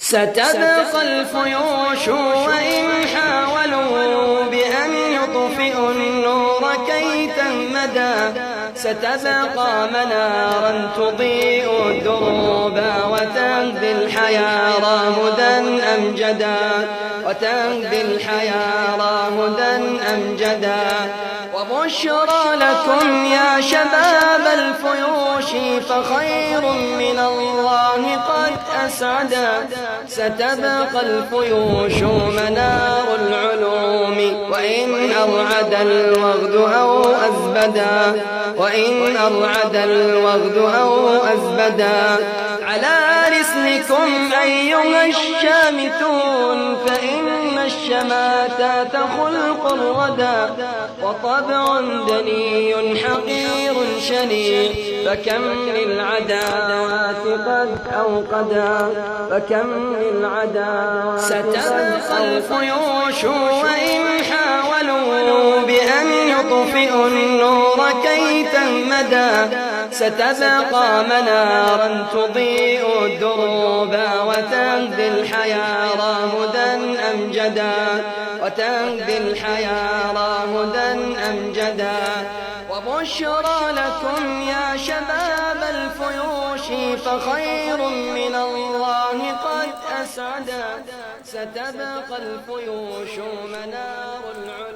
ستبقى الفيوش وإن حاولوا بأن يطفئوا النور كي تهمدا، ستبقى منارا تضيء الدروب وتهدي الحيارى هدى أمجدا، وتهدي الحيارى هدى أمجدا. وبشرى لكم يا شباب الفيوش فخير من الله قد أسعدا، ستبقى الفيوش منار العلوم وإن أرعد الوغد أو أزبدا، وإن أرعد الوغد أو أزبدا. على رسلكم أيها الشامتون فإن الشماتات خلق الردى، وطبع دني حقير شنيع، فكم للعداوات قد أوقدا، فكم للعداوات. ستبقى الفيوش وإن حاولوا بأن يطفئوا النور كي تهمدا، ستبقى منارا تضيء الدروب وتهدي الحيارى هدى أمجدا، وتهدي الحيارى هدى أمجدا. وبشرى لكم يا شباب الفيوش فخير من الله قد أسعدا، ستبقى الفيوش منار العلوم.